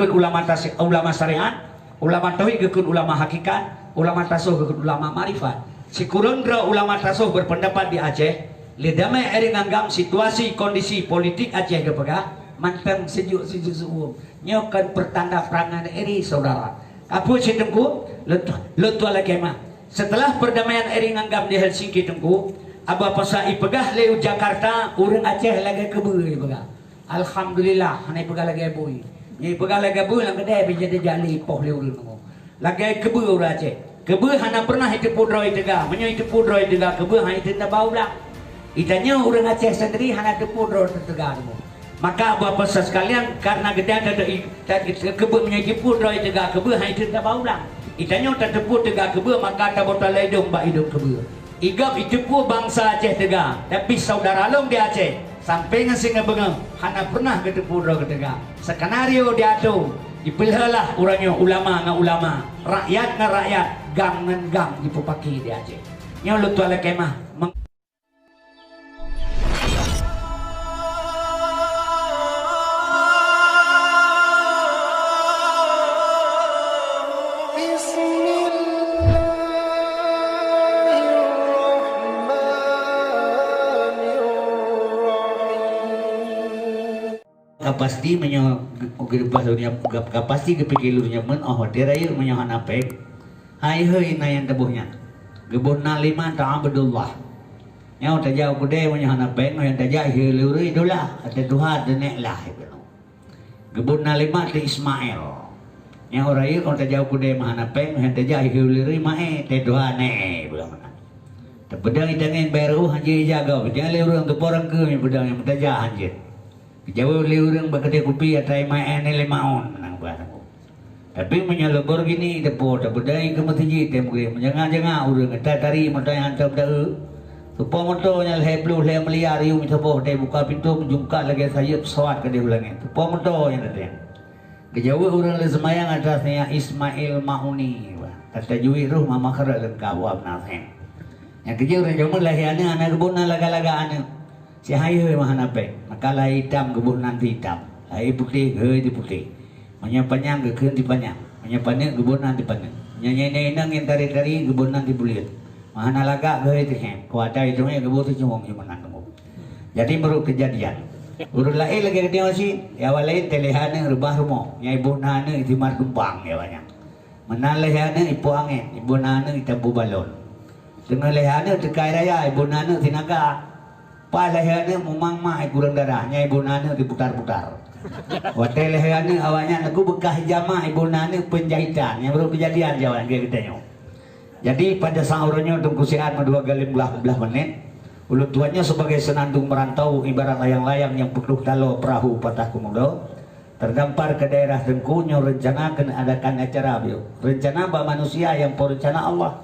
ulama ulama syariat, ulama tauhid gekun ulama hakikat, ulama tasawuf gekun ulama marifat. Si kurundra ulama tasawuf berpendapat di Aceh, lidamai eri nganggam situasi kondisi politik Aceh gepega manteng sejuk suum. Nyokan pertanda perangan eri saudara. Apu si tengku letu ala kemah. Setelah perdamaian eri nganggam di Helsinki tengku, aba pasa ipegah leu Jakarta, urang Aceh lagi kebui ipegah. Alhamdulillah, hanai pegah lagi bui. Ni pegah lagi bui lang kedai jadi jali poh leu urang. Lagi kebui urang Aceh. Kebui hana pernah itu pudroi tega, menyo itu pudroi tega kebui hana itu tabau lah. Itanya urang Aceh sendiri hana itu pudroi tega demo. Maka apa sekalian karena gede ada kebui menyo itu pudroi tega kebui hana itu tabau lah. Itanya tertepuk tega kebui maka tak botol hidung bak hidung kebui. Igap itu pun bangsa Aceh tega, tapi saudara long di Aceh sampai ngasih ngebengeng hana pernah ketemu dro ketega. Skenario diatur dipilihlah urangnya ulama na ulama, rakyat na rakyat, gang na gang dipupaki di Aceh. Nya lu tuala kemah pasti menyo pasti kepikirnya men oh dirair menyo hanapek hai heuy nayan tebuhnya gebonna lima ta'abudullah nya ta jauh kude menyo hanapek yang tajah heuleur idola ate duha denek lah gebonna lima ti Ismail nya orair on ta jauh kude mah hanapek yang tajah heuleur mae te duha ne belamana te pedang itangen baru hanji jaga jangan leurang tu porang ke pedang yang tajah hanji jauh liurang bakatnya kopi atau main lemaon nang barang. Tapi menyalabor gini depo tabudai kematiji temui menjangan-jangan urang kita tari motor yang hantam dah. Tupo motor yang leblu le meliar yung tupo dai buka pintu menjungka lagi saya pesawat ke dia ulangnya. Tupo motor yang ada. Kejauh urang le semayang atasnya Ismail Mauni. Kata jui ruh mama khara lengkap wab nasen. Yang kejauh orang jauh lahiannya anak kebun laga-lagaannya. Si hayu mahanape, makala hitam kebun nanti hitam, hai putih di putih, menyapanya ke di panjang, menyapanya kebun nanti panjang, nyanyi nang yang tari kebun nanti bulir, mahanalaga ke di hem, kuada itu nya kebun itu cuma menang kamu. Jadi baru kejadian, urut lain lagi dia masih, ya walain telehane rubah rumah, nyai ibu nana itu mar gumpang ya banyak, menalehane ibu angin, ibu nana itu balon, dengan lehane tekai raya ibu nana tinaga. Palehane memang mah kurang darahnya ibu nana diputar-putar. Wadah lehane awalnya aku bekas jamaah ibu nana penjahitan yang baru kejadian jawaban dia katanya. Jadi pada sahurnya tunggu sehat dua kali belah menit. Ulut tuannya sebagai senandung merantau ibarat layang-layang yang penuh talo perahu patah komodo. Terdampar ke daerah Tengkunya rencana akan adakan acara bio. Rencana manusia yang perencana Allah.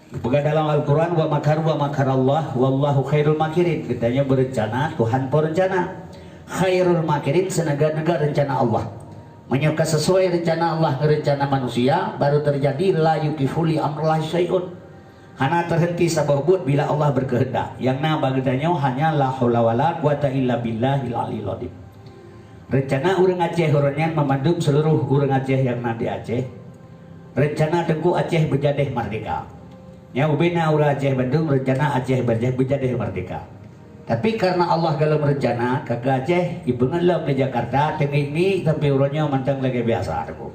Bukan dalam Al-Quran wa makar Allah wallahu khairul makirin. Katanya berencana Tuhan perencana. Khairul makirin senaga-naga rencana Allah. Menyuka sesuai rencana Allah rencana manusia baru terjadi la yukifuli amrullah syai'un. Hana terhenti sababut bila Allah berkehendak. Yang nama bagadanya hanya la haula wala quwata illa billahil aliyil azim. Rencana urang Aceh orangnya memandum seluruh urang Aceh yang di Aceh. Rencana Tengku Aceh berjadeh merdeka. Ya ubina ura Aceh Bandung rencana Aceh berjadeh merdeka. Tapi karena Allah kalau merencana kakak Aceh ibu ngelam di Jakarta ini sampai urutnya mantang lagi biasa aku.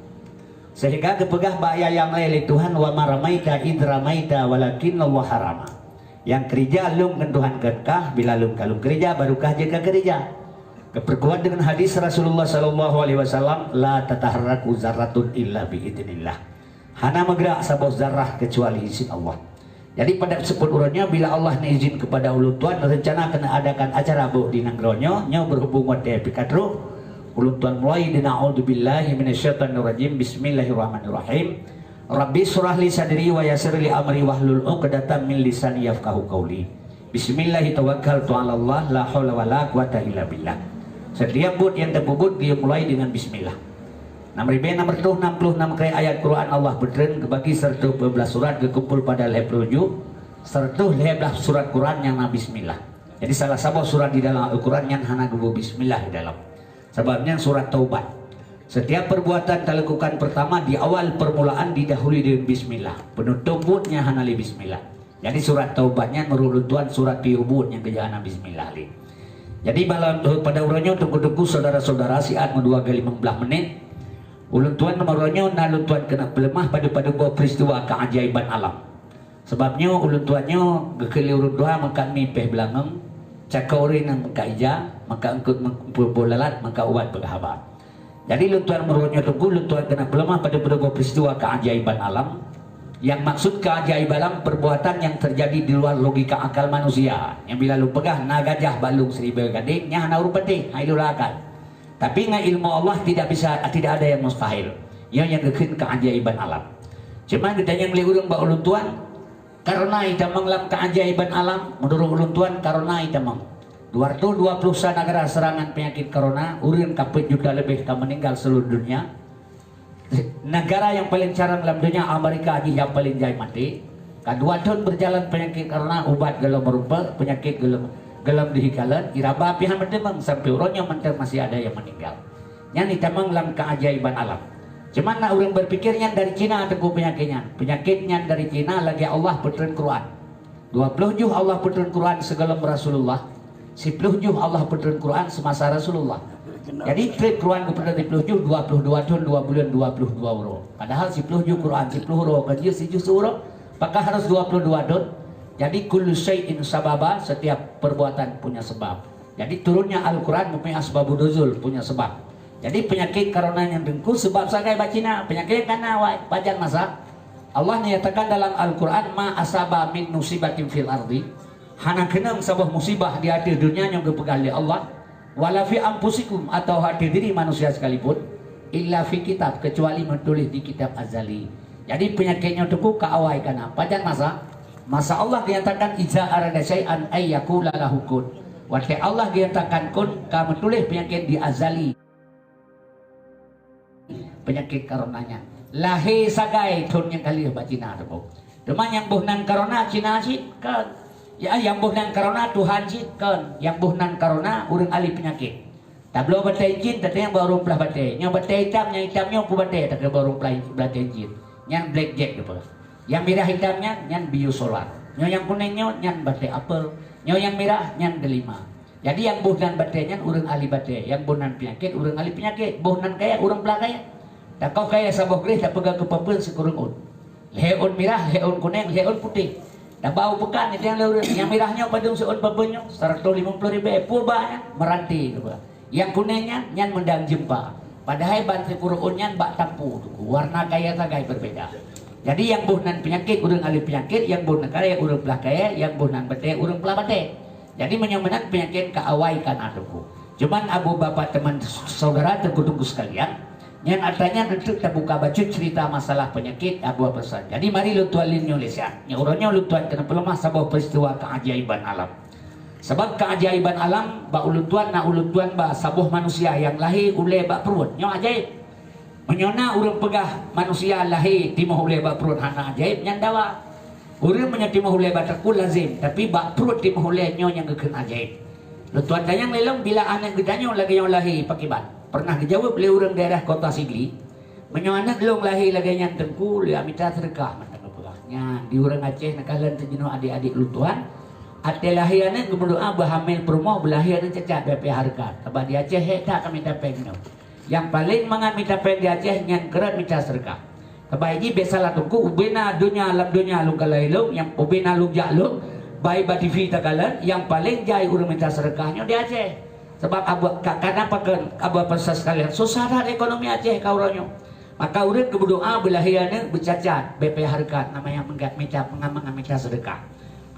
Sehingga kepegah bahaya yang lain Tuhan wa maramaita idramaita walakin Allah harama. Yang kerja lum Tuhan kekah bila lum kalung kerja barukah jika kerja. Keperkuat dengan hadis Rasulullah sallallahu alaihi wasallam la tataharraku zarratun illa biidznillah. Hana magrak sabau zarrah kecuali izin Allah. Jadi pada sebut urutnya bila Allah izin kepada ulut tuan rencana kena adakan acara bu di nangronyo nya berhubung wadai pikatru ulut tuan mulai dina a'udzubillahi minasyaitonirrajim bismillahirrahmanirrahim Rabbi surah li sadri wa yassir li amri wahlul 'uqdatam min lisani yafqahu qawli bismillahi tawakkaltu 'ala Allah la haula wala quwata illa billah. Setiap bud yang terbubut dia mulai dengan bismillah. Nomor 66 kali ayat Quran Allah berdren kebagi serta 12 surat kekumpul pada level 7 serta 11 surat Quran yang na bismillah. Jadi salah satu surat di dalam Al-Quran yang hana gebu bismillah di dalam. Sebabnya surat Taubat. Setiap perbuatan kita lakukan pertama di awal permulaan didahului dengan bismillah. Penutupnya hanali bismillah. Jadi surat taubatnya menurut Tuhan surat piubut yang kejahana bismillah li. Jadi pada urangnya tunggu-tunggu saudara-saudara siat 2 kali 15 menit. Ulun Tuhan nomornya nalun Tuhan kena pelemah pada buah peristiwa keajaiban alam. Sebabnya ulun Tuhannya gekeli urun Tuhan maka mipeh belangeng cakaurin yang maka ija maka engkut bolalat maka ubat berhabat. Jadi luntuan meruahnya tunggu, luntuan kena pelemah pada peristiwa keajaiban alam. Yang maksud keajaiban alam perbuatan yang terjadi di luar logika akal manusia. Yang bila lu pegah nagajah balung seribu gading, nya hana urut peti, haidul akal. Tapi dengan ilmu Allah tidak ada yang mustahil. Yang dekin keajaiban alam. Cuma kita yang beli urang ba uluntuan karena ita menglam keajaiban alam menurut uluntuan karena ita meng 220 negara serangan penyakit corona, urang kapit juta lebih ka meninggal seluruh dunia. Negara yang paling carang dalam dunia Amerika aja yang paling jai mati. Kedua tahun berjalan penyakit corona, ubat gelam merupa penyakit gelam dihikalan, iraba pihak mendemang sampai urangnya mentang masih ada yang meninggal. Yang ditamang dalam keajaiban alam. Cuman nak orang berpikirnya dari Cina teguh penyakitnya dari Cina lagi Allah puteran Quran. 20 juh Allah puteran Quran segala Rasulullah. 10 juh Allah puteran Quran semasa Rasulullah. Jadi trip Quran kepada 10 juh 22 tahun 2 bulan 22 euro. Padahal 10 juh Quran 10 euro kerja 1 juh euro. Apakah harus 22 tahun? Jadi kullu syai'in sababa, setiap perbuatan punya sebab. Jadi turunnya Al-Quran mempunyai asbabun nuzul, punya sebab. Jadi penyakit corona yang dengku sebab sagai bacina penyakit karena wajan masa Allah nyatakan dalam Al-Quran ma asaba min musibatin fil ardi hana kenang sebuah musibah di hati dunia yang dipegang oleh Allah wala fi anfusikum atau hati diri manusia sekalipun illa fi kitab kecuali menulis di kitab azali. Jadi penyakitnya dengku kaawai kana wajan masa Allah dinyatakan iza arada syai'an ay yaqula lahu kun. Waktu Allah dinyatakan kun ka menulis penyakit di azali penyakit karonanya lahi sagai tunnya kali bacina tu teman yang buhnan karona Cina sih kan ya yang buhnan karona Tuhan sih kan yang buhnan karona urang ahli penyakit tablo batai jin tadi yang baru pelah batai yang batai hitamnya pu batai tak baru pelah batai jin yang blackjack tu yang merah hitamnya yang biosolar yang kuningnya yang batai apel yang merah yang delima. Jadi yang buhnan batainya urang ahli batai yang buhnan penyakit urang ahli penyakit buhnan kaya urang pelah kaya. Tak kau kaya sabah gris tak pegang kepapun sekurang un. Leon merah, leon kuning, leon putih. Tak bau pekan itu yang merahnya pada seon papunnya 150.000 purba meranti. Yang kuningnya nyan mendang jempa. Padahal bantu kurun nyan bak tampu. Warna kaya sagai berbeda. Jadi yang buhnan penyakit urang ahli penyakit, yang buhnan kaya urang pelah kaya, yang buhnan batai urang pelah batai. Jadi menyamakan penyakit keawai kan aduku. Cuman abu bapak teman saudara tunggu sekalian. Yang artinya tentu kita buka baca cerita masalah penyakit abu pesan. Jadi mari lu tuan Indonesia. Yang orangnya lu tuan kena pelemah sebuah peristiwa keajaiban alam. Sebab keajaiban alam ba ulu tuan na ulu tuan ba sebuah manusia yang lahir ule ba perut. Yang ajaib. Menyona urang pegah manusia lahir timah ule ba perut hana ajaib yang dawa. Urang menyatimah ule ba takul lazim tapi ba perut timah ule nyo yang geken ajaib. Lu tuan tanya lelong bila anak gedanya lagi yang lahir pakiban. Pernah dijawab oleh orang daerah kota Sigli menyoanak long lahir lagi yang tengku dia minta sedekah nya di orang Aceh nakalan terjenuh adik-adik lutuan ate lahirannya berdoa berhamil promo belahiran cacat BP harga sebab di Aceh tak kami dapat yang paling mengamita pen di Aceh yang kerat minta sedekah sebab ini biasalah tengku ubena dunia alam dunia lu kalailung yang ubena lu jaluk baik bativi tagalan yang paling jai orang minta sedekahnya di Aceh. Sebab kenapa abu persas sekalian susah ekonomi Aceh kauranyo. Maka urang berdoa belahirannya bercacat BP harkat namanya minta sedekah.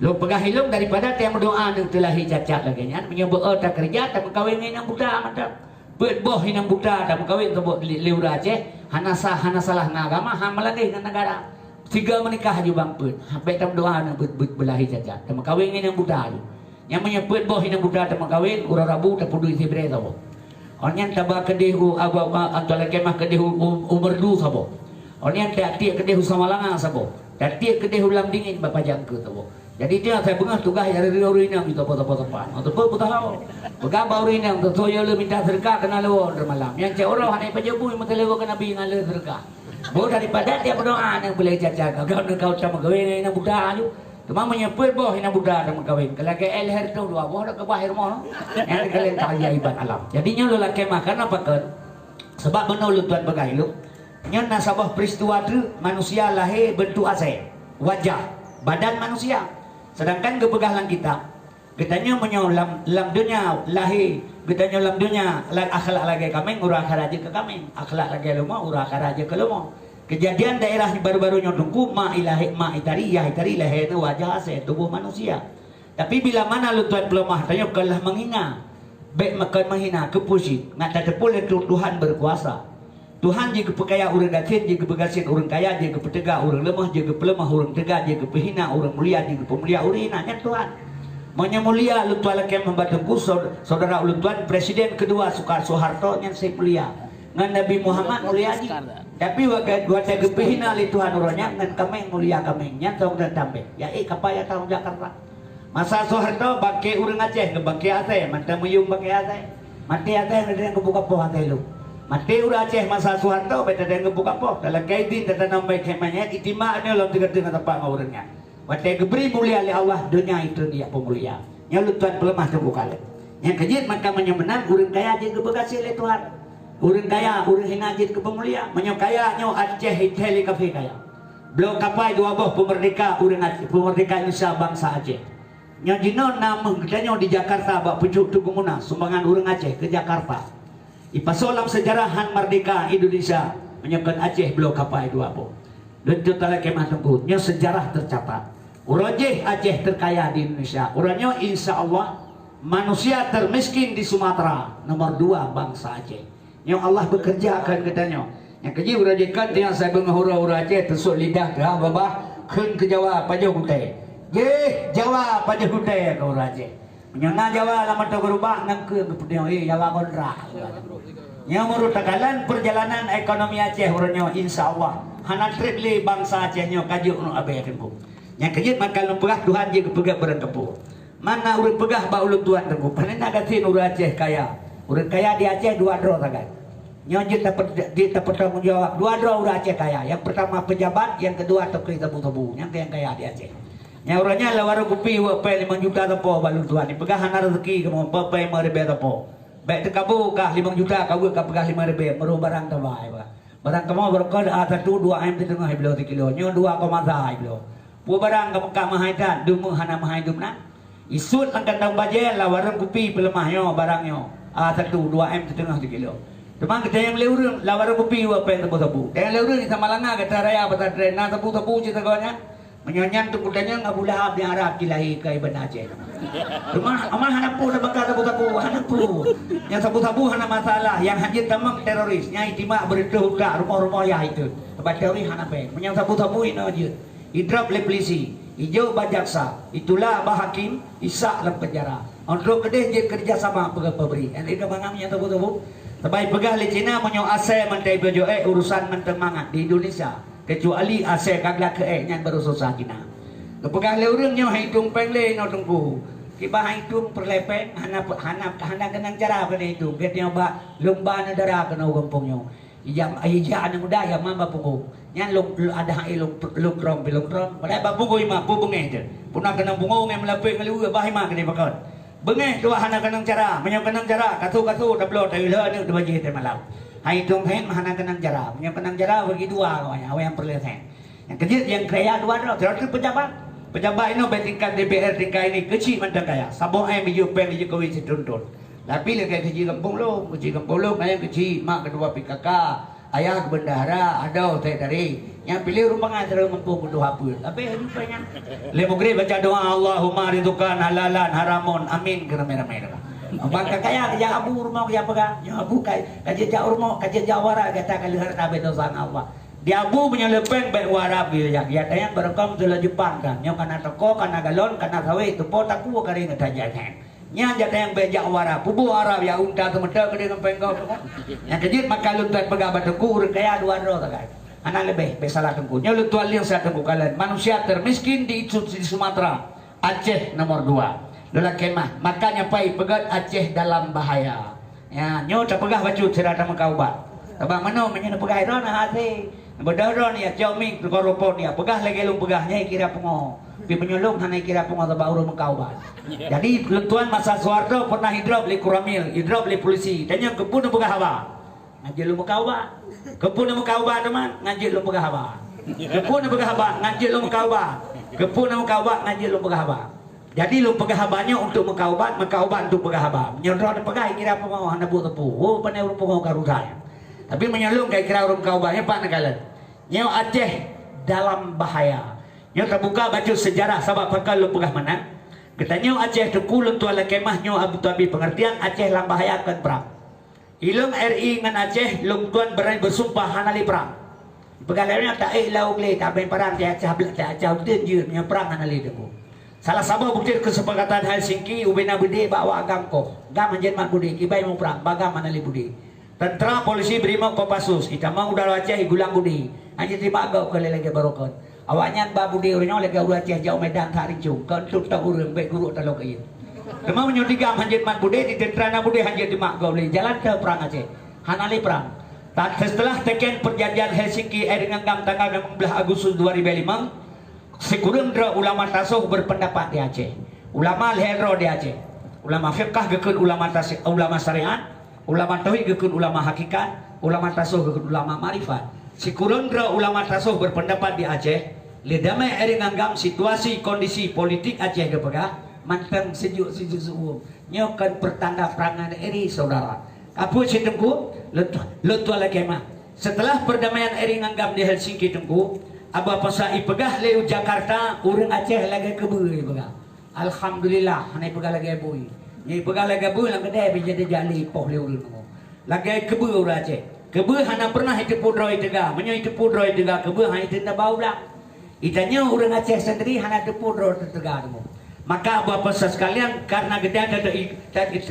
Lu pegah hilung daripada tiang berdoaនឹងtelah cacat lagi nya menyebut tak kerja tak kawin nang buta mantap. Beut boh nang buta tak kawin tebok liur Aceh hana salah agama ham lagi nang negara. 3 menikah aja bang beut. Baik tak berdoa nang beut belahi cacat tak kawin nang buta aja. Yang menyebut boh hinang budak tak kawin urang rabu tak pudu isi bere tabo. Onyan tabak kedehu antara kemah kedehu umerdu sabo. Onyan tak tiak kedehu samalanga sabo. Tak tiak kedehu lam dingin bapa jangke tabo. Jadi dia saya bengah tugas dari uri ini minta apa-apa. Atau pun tahu. Pegawai uri ini untuk saya le minta sedekah kena lewo malam. Yang cek orang ada pejabu yang minta lewo kena nabi ngale sedekah. Bo daripada dia berdoa yang boleh jajan. Kau sama gawe yang budak ayu. Cuma menyebut boh yang budak dan kawin. Kalau ke elher tu dua boh dak ke bahir moh. Yang kalian tak iban alam. Jadinya lu laki makan apa kan? Sebab benar lu tuan begai lu. Nya nasabah peristiwa tu manusia lahir bentuk asal, wajah, badan manusia. Sedangkan kebegahlan kitanya menyolam lam dunia lahir, kitanya lam dunia akhlak lagi kami urah karaja ke kami, akhlak lagi lemo urah karaja ke lemo. Kejadian daerah baru-barunya tunggu ma ilahi ma itari ya itari lahir itu wajah asal tubuh manusia. Tapi bila mana lu tuan pelemah tanya kalah menghina, baik makan menghina kepusi, ngata tepul itu Tuhan berkuasa. Tuhan jika perkaya orang gatin, jika bergasin orang kaya, jika bertegak orang lemah, jika pelemah orang tegak, jika berhina orang mulia, jika pemulia orang hina. Yang Tuhan maunya mulia lu tuan lagi membantu saudara ulun tuan presiden kedua Soeharto yang saya mulia dengan Nabi Muhammad mulia lagi. Tapi waktu berhina li Tuhan orangnya dengan kami mulia kami yang tahu dan tambah. Ya kapaya tahu Jakarta. Masa Soeharto bangke orang Aceh, bangke Aceh, mantap meyung bangke Aceh, mati Aceh ada yang kebuka pohon Aceh lu. Mati ura Aceh masa Soeharto beta dia ngebuka po dalam kaitin tata nambai kemanya itimak ni lalu tiga-tiga tempat ngawurnya. Waktu geberi mulia oleh Allah dunia itu dia pemulia. Yang lu tuan pelemah tu bukan. Yang kejit maka menyemenan urang kaya je kebegasi oleh Tuhan. Urang kaya urang hina je ke pemulia. Menyo kaya nyo Aceh hiteli kafe kaya. Belum kapai dua buah pemerdeka urang Aceh, pemerdeka Indonesia bangsa Aceh. Nyo jinon nama kita di Jakarta bak pucuk tu gumuna sumbangan urang Aceh ke Jakarta. Ipasolam sejarahan merdeka Indonesia menyebut Aceh belum kapai dua po. Dan total kemah tunggunya sejarah tercatat. Urajeh Aceh terkaya di Indonesia. Uranya insya Allah manusia termiskin di Sumatera nomor 2 bangsa Aceh. Yang Allah bekerja akan katanya. Yang keji urajeh kan yang saya bengahura Aceh tersuk lidah dah babah kun ke Jawa pajak hutai. Jawa pajak hutai ke Aceh. Menyana Jawa lama tu berubah nak ke kemudian Jawa kontrak. Yang merutakalan perjalanan ekonomi Aceh urangnya insya-Allah. Hana trip li bangsa Acehnya kajuk nu abe tempo. Yang kejut maka lu pegah Tuhan je kepegah barang kepo. Mana urang pegah ba ulun Tuhan tempo. Panena gatin urang Aceh kaya. Urang kaya di Aceh 2 dro tagai. Nyonjit dapat bertanggung jawab 2 dro urang Aceh kaya. Yang pertama pejabat, yang kedua tukang tebu-tebu. Yang kaya di Aceh. Yang orangnya lawar kupi wapai 5 juta tepo balun Tuhan. Pegahan rezeki kamu papai 5 ribu tepo. Baik tekabu kah 5 juta kau kah pegah 5 ribu meru barang tabai ba. Barang kamu berkod ada 2 am di tengah kilo 3 kilo. Nyo 2,3 kilo. Pu barang kamu kah mahaitan dumu hana mahai dumna. Isut angkat tang bajel lawar kupi pelemahnya barangnya. Ada 2 am di tengah 3 kilo. Cuma kita yang leureun lawar kupi wapai tebu-tebu. Yang leureun di Samalanga kata raya bata drena tebu-tebu cerita kawannya. Menyonyan tu kudanya ngabulah di Arab dilahi ke Ibn Aceh. Cuma amal hanapu dah bakal tabu-tabu hanapu. Yang tabu-tabu hana masalah. Yang hajit tamang teroris. Yang itimak berita rumah-rumah ya itu. Sebab teroris hanape. Yang tabu-tabu ini aja. Idrap le polisi. Hijau bajaksa. Itulah abah hakim. Isak dalam penjara. Untuk kedih je kerjasama pemberi. Yang itu mangam yang tabu-tabu. Sebaik pegah le Cina menyo asal mentai bejo urusan mentemangat di Indonesia. Kecuali asal kagak ke yang baru susah kina. Kepegah le urangnya hitung pengle no tunggu. Kiba hitung perlepeng hana kenang cara kena hitung. Ketnya ba lomba negara kena gampungnya. Ijam anu muda ya mamba pungu. Nyan ada longkrom. Pada ba pungu ima pu bengeh je. Punang kena pungu ngem lepeng ngelu ba ima kena bakon. Bengeh dua hana kenang cara, menyo kenang cara, katu dablo tayu le ni baje te malam. Hai tung hen hana kenang jara, punya kenang jara bagi 2 awalnya, awal yang perlesen. Yang kejut yang kaya 2 terus pejabat ini tingkat DPR tingkat ini kecil macam kaya. Sabong ai biju pen di Jokowi dituntun. Tapi le kayak kecil kampung lo ayam kecil, mak kedua PKK, ayah bendahara, ada teh dari. Yang pilih rumah terlalu mampu butuh apa. Tapi rupanya le mugri baca doa Allahumma ridzukan halalan haramun amin geramai-ramai. Bangka kaya kerja abu rumah kerja apa yang abu kerja jauh rumah kerja jawara kata kali harta betul sang Allah di abu punya lepeng baik warab ya tayang berkam telah Jepang kan yang kana toko kana galon kana sawe itu potak ku kari ngetaja kan nya jata yang bejak warab pubu Arab ya unta temeda kede ngempeng kau yang kejit maka luntat pegabat ku urang kaya 2 dro takai anak lebih besalah tengku nya lutual yang saya tengku kalian manusia termiskin di Sumatera Aceh nomor 2. Lola kemah. Makanya pai pegat Aceh dalam bahaya. Ya, nyo terpegah baju cerita makaubat. Abang mana menyana pegah ron hati. Berdaron ya jaumi korupon ya pegah lagi lu pegahnya kira pengo. Pi penyulung hana kira pengo tabah urung makaubat. Jadi tuan masa Soeharto pernah hidrop li kuramil, hidrop li polisi. Tanya kepun pegah apa? Ngaji lu makaubat. Kepun makaubat teman, ngaji lu pegah apa? Kepun pegah apa? Ngaji lu makaubat. Kepun makaubat ngaji lu pegah apa? Jadi lu pegah habanya untuk makaubat untuk pegah haba. Nyondro pegah kira pengo hana bu tepu. Oh panai urung pengo karudaya. Tapi menyelung kayak kira urung kaubatnya Pak Nagalan. Nyo Aceh dalam bahaya. Nyo terbuka baju sejarah sabab pakal lu pegah mana. Kita nyo Aceh tekulun tuala kemah nyo Abu Dhabi pengertian Aceh dalam bahaya akan perang. Ilung RI ngan Aceh lung tuan berani bersumpah hanali perang. Pegalanya tak lauk le tak main perang dia Aceh blak dia Aceh utin je punya perang hanali debu. Salah sabab bukti kesepakatan Helsinki ubena budi bawa agangko. Gam anjen mak budi kibai mau perang bagam hanali budi. Tentera polisi brimob Kopassus kita mau udah Aceh gulang budi hanya terima agak ke lagi barokon awaknya ba budi urang lagi udah Aceh jauh medan tarik cung kan tut tak urang baik guru talok ieu kemau nyodiga hanjit mat budi di tentera na budi hanjit di mak gauli jalan ke perang Aceh hanali perang setelah teken perjanjian Helsinki dengan gam tanggal 16 Agustus 2005 sekurang dra ulama tasawuf berpendapat di Aceh ulama lehro di Aceh ulama fiqh gekeun ulama syariat ulama tauhid gekun ulama hakikat, ulama tasawuf gekun ulama marifat. Sikurundra ulama tasawuf berpendapat di Aceh, ledamai eri nganggam situasi kondisi politik Aceh gepegah manteng sejuk suum. Nyokan pertanda perangan eri saudara. Apa si tengku? Letu ala kemah. Setelah perdamaian eri nganggam di Helsinki tengku, aba pasai pegah leu Jakarta, urang Aceh lagi kebui pegah. Alhamdulillah, hanai pegah lagi bui. Ni pegang lagi kebu lang kedai jadi jali poh leu dulu. Lagi kebu ura Aceh. Kebu hana pernah itu pudroi tega, menyo itu pudroi tega kebu hana itu tabau lah. Itanya urang Aceh sendiri hana itu pudroi tega dulu. Maka bapa sekalian karena kita ada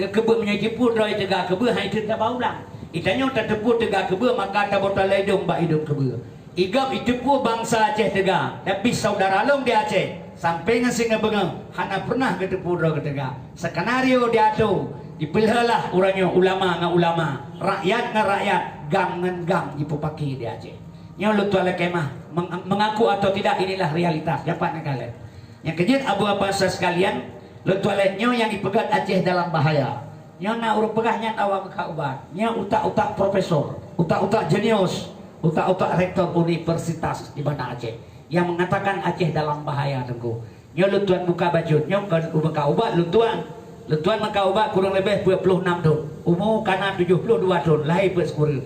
kebu menyo itu pudroi tega kebu hana itu tabau lah. Itanya tetepu tega kebu maka ada botol hidung ba hidung kebu. Igap itu pu bangsa Aceh tega, tapi saudara long di Aceh. Sampai ngasih ngebengang, hana pernah ketepu dro ketega. Skenario diatu, dipilihlah urangnya ulama ngan ulama, rakyat ngan rakyat, gang ngan gang dipupaki di Aceh. Yang lu tuala kemah mengaku atau tidak inilah realitas. Dapat kalian. Yang kejut abu apa sekalian, lu tuala nyo yang dipegat Aceh dalam bahaya. Nyo na urut pegahnya awak kaubat. Nyo utak-utak profesor, utak-utak jenius, utak-utak rektor universitas di mana Aceh. Yang mengatakan Aceh dalam bahaya tengku. Nyo lutuan buka baju, nyo kan buka ubat lutuan maka ubat kurang lebih 26 tahun. Umur kana 72 tahun, lahir bersekuri.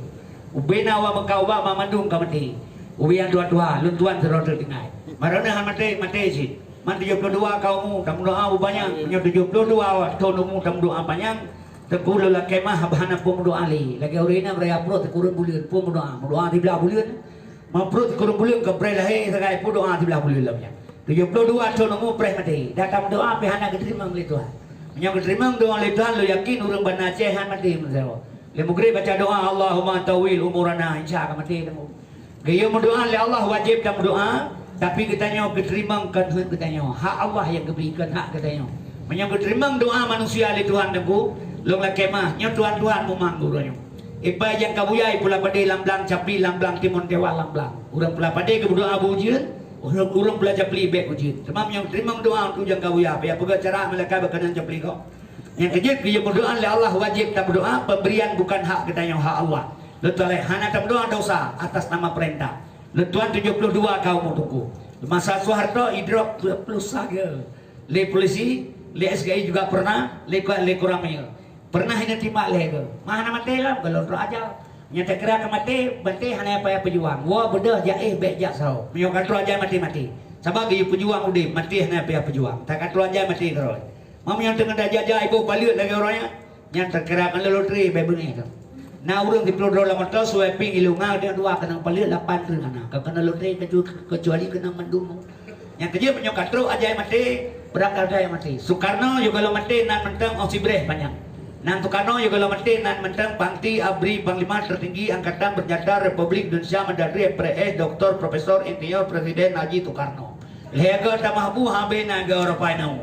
Ubena wa maka ubat mamandung kamati. Ubian dua-dua, lutuan serodo dengai. Marana han mati sih. Man 72 kaumu, tam doa banyak. Nyo 72 tahun umur tam doa banyak. Tengku lola kemah bahana pun doa ali. Lagi urina raya pro tekurun bulian pun doa di belah bulian. Mamprut kurung bulim ke pre lahir segai pu doa di belah bulim lamnya 72 tahun umur pre mati datang doa pe hana keterima oleh Tuhan nya keterima doa oleh Tuhan lo yakin urang bana Aceh han mati mensewa le mugri baca doa Allahumma tawil umurana insya Allah mati temu gaya doa le Allah wajib dalam doa tapi kita nyo keterima kan kita nyo hak Allah yang diberikan hak kita nyo nya keterima doa manusia le Tuhan temu lo la kemah nya Tuhan memang gurunya Iba yang kabuyai pula pada lamblang capli lamblang timun dewa lamblang. Urang pula pada ke berdoa bujun, urang pula capli bek bujun. Semam yang terima doa untuk yang kabuyai. Ya pega cara mereka berkenan capli kau. Yang kejut dia berdoa oleh Allah wajib tak berdoa pemberian bukan hak kita yang hak Allah. Letuan hana tak berdoa dosa atas nama perintah. Letuan 72 kau mau tunggu. Masa Soeharto idrop plus saja. Le polisi, le SGI juga pernah, le kuramil. Pernah hanya timak leh ke mana mati lah kalau aja nyata kira ke mati bantai hanya apa pejuang wah bedah jaih bek jak sau menyokan aja mati sabab dia pejuang udah mati hanya apa pejuang tak kan aja mati terus mau yang tengah dah jajah ibu balik lagi orangnya nyata kira kan loteri bebeni tu nah urang di pelodro lama tu sweeping ilunga dia dua kena balik 8 tu kana kena loteri kecuali kena mendung yang kerja menyokan aja mati berangkat aja mati Soekarno juga lo mati nan mentang osibreh banyak Nan Soekarno juga lo mati nan mentang Pangti Abri Panglima tertinggi Angkatan Bersenjata Republik Indonesia Mendagri PRS Dr. Profesor Insinyur Presiden Haji Soekarno. Lega tamah buha bena ga ora painau.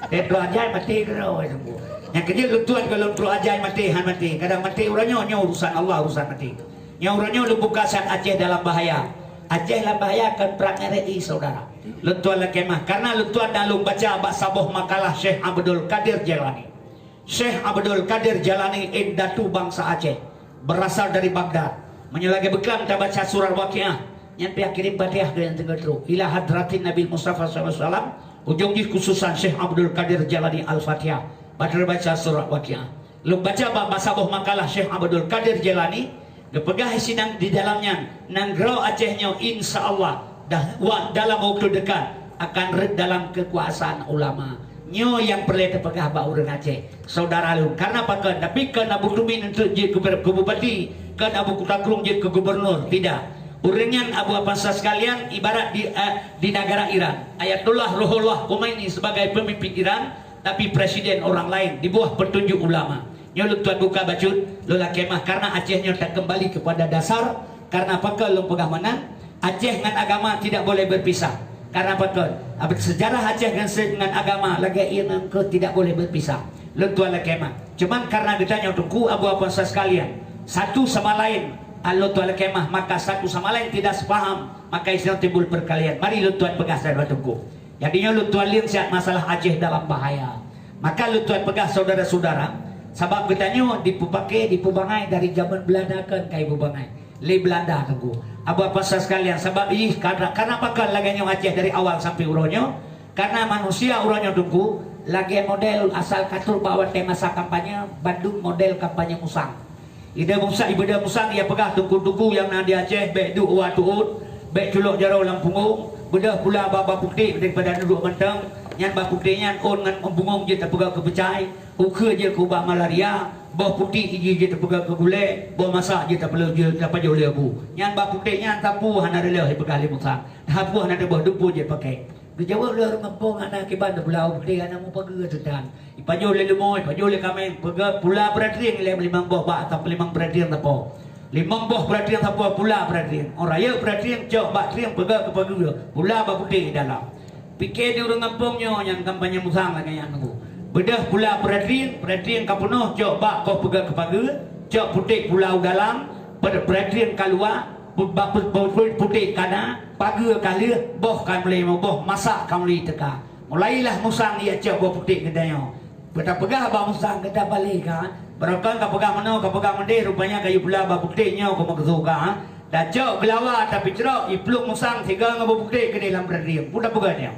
Lu ajai mati gero sembuh. Yang kerja lu tuan kalau lu ajai mati han mati. Kadang mati uranyo urusan Allah urusan mati. Nya uranyo lu buka saat Aceh dalam bahaya. Aceh dalam bahaya kan perang RI saudara. Lu tuan la kemah karena lu tuan dah lu baca bak sabuh makalah Syekh Abdul Qadir Jalani. Syekh Abdul Qadir Jalani Datu bangsa Aceh. Berasal dari Baghdad. Menyelagi beklam tak baca surah Waqiah. Yang pihak kirim Fatihah ke yang tengah teruk ila hadratin Nabi Mustafa SAW ujung di khususan Syekh Abdul Qadir Jalani Al-Fatihah pada baca surah Waqiah lu baca bahasa boh makalah Syekh Abdul Qadir Jalani gepegah sidang di dalamnya nanggro Acehnya insya Allah dalam waktu dekat akan red dalam kekuasaan ulama nyo yang perlu terpegah bak urang Aceh saudara lu karena pakai tapi kan Abu Tumin untuk je ke bupati kan Abu Kutakrung je ke gubernur tidak. Uringan Abu Apasa sekalian ibarat di negara Iran. Ayatullah Ruhullah Khomeini sebagai pemimpin Iran, tapi presiden orang lain di bawah petunjuk ulama. Nyoluk tuan buka bacut, lola kemah karena Acehnya tak kembali kepada dasar. Karena apa lu pegah menang? Aceh dengan agama tidak boleh berpisah. Karena apa? Sejarah Aceh dengan agama lagi yang tidak boleh berpisah. Lu tuan la kemah. Cuman karena ditanya tunggu Abu Apasa sekalian, satu sama lain. Allah Tuhan kemah maka satu sama lain tidak sepaham maka istilah timbul perkalian. Mari lu Tuhan pegah saudara tunggu. Jadinya lu Tuhan lihat siap masalah Aceh dalam bahaya. Maka lu Tuhan pegah saudara-saudara. Sebab katanya dipakai dipubangai dari zaman Belanda kan kayak bubangai. Le Belanda tunggu. Apa sekalian sebab karena apa laganya Aceh dari awal sampai uronyo karena manusia uronyo tunggu lagi model asal katur bawa tema kampanye Bandung model kampanye musang. Ida musang ia pegah tuku-tuku yang di Aceh bek du wa tuut bek culuk jarau lampungung bedah pula baba putih daripada duduk mentang nyan ba putihnya on ngan membungong je terpegah ke pecai uke je ke ubah malaria bah putih je terpegah ke gule bah masak je tak perlu je dapat je oleh abu nyan ba putihnya tapu hana rela pegah le musang tapu hana de bah dupu je pakai Jawa le ngempong anak kiban de belau putih anak mu pege sedan ipajo le lemoy ipajo le kameng pega pula beradring le limang boh ba atau limang beradring tapo limang boh beradring tapo pula beradring orang raya beradring cok ba tring pega ke pege pula ba putih dalam pikir di urang ngempongnya yang kampanye musang lagi yang nunggu bedah pula beradring ka penuh cok ba ko pega ke pege cok putih pulau dalam beradring keluar putih kana pagi kali boh kan boleh boh masak kan boleh teka mulailah musang dia cek boh putih kedanya kita pegah bah musang kita balik kan berokan ka pegah mana ka pegah mende rupanya kayu pula bah putihnya ko magzuka dah cek gelawa tapi cerok ipluk musang tiga ngabo putih ke dalam berdiri budak pegahnya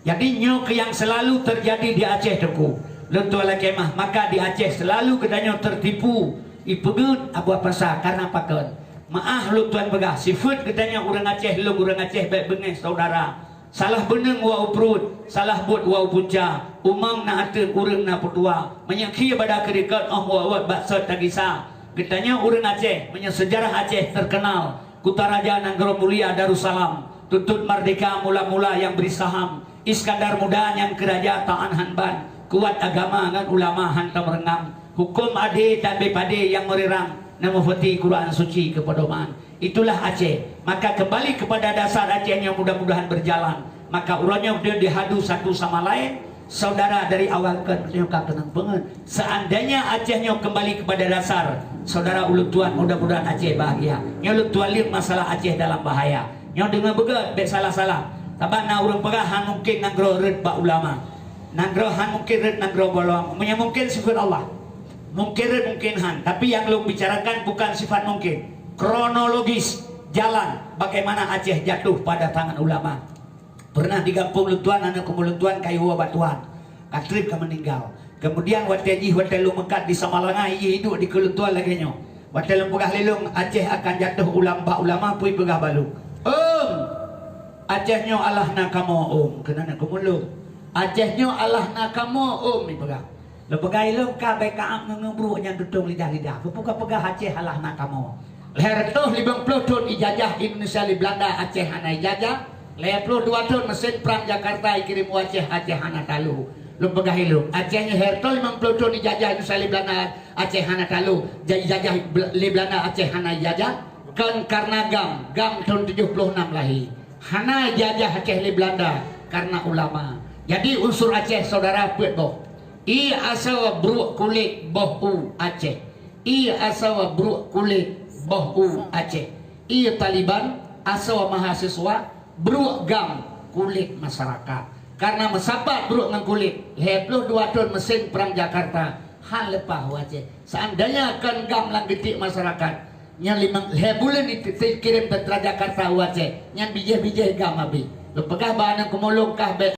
jadi nyok yang selalu terjadi di Aceh teku lentuala kemah maka di Aceh selalu kedanya tertipu ipegut Abu Apasa karena pakon maaf lu tuan pegah sifat katanya orang Aceh lu orang Aceh baik bengis saudara salah beneng wa uprut salah buat wa punca umang na ateun urang na putua menyaki pada kerikat wa wat baksa tagisa katanya orang Aceh punya sejarah Aceh terkenal Kutaraja Nanggro Mulia Darussalam tuntut merdeka mula-mula yang beri saham Iskandar Muda yang keraja Ta'an Hanban kuat agama dengan ulama hantam rengang hukum ade dan bepade yang merirang namafati Quran suci kepedoman itulah Aceh maka kembali kepada dasar Aceh yang mudah-mudahan berjalan maka urangnya dia dihadu satu sama lain saudara dari awal kan tenang banget seandainya Acehnya kembali kepada dasar saudara ulut tuan mudah-mudahan Aceh bahagia ulut tuan lihat masalah Aceh dalam bahaya yang dengan begat bek salah-salah tabak na urang pegahan mungkin nanggro red ba ulama nangrohan mungkin red nanggro bolong mungkin sifat Allah mungkin han tapi yang lu bicarakan bukan sifat mungkin kronologis jalan bagaimana Aceh jatuh pada tangan ulama pernah digampung luntuan anak kumuluntuan kayu batuan katrip ke meninggal kemudian wateji watelu mekat di Samalangai hidup di keluntuan lagi nyo watelu pegah lelung Aceh akan jatuh ulama pui pegah balu Acehnya Allah nakamo kenana kumulung Acehnya Allah nakamo pegah lepegai lu kabeh kaam ngebru yang dudung lidah-lidah buka-pegah Aceh Allah nak kamu leher tuh 50 tahun ijazah Indonesia di Belanda Aceh hana ijazah leher 22 tahun mesin perang Jakarta kirim Aceh hana talu lu pegah lu Acehnya leher tuh 50 tahun ijazah Indonesia di Belanda Aceh hana talu ijazah di Belanda Aceh hana ijazah kan karena gam tahun 76 lahir hana jajah Aceh li Belanda karena ulama. Jadi unsur Aceh saudara puet boh. I asawa bruk kulit boh u Aceh. I asawa bruk kulit boh u Aceh. I Taliban asawa mahasiswa bruk gam kulit masyarakat. Karena mesapat bruk ngang kulit 22 tahun mesin perang Jakarta hal lepah Aceh. Seandainya akan gam lang getik masyarakat yang 5 bulan itu kirim tentara Jakarta Aceh yang bijih-bijih gam abi. Lu pegah bahan yang kumulung kah be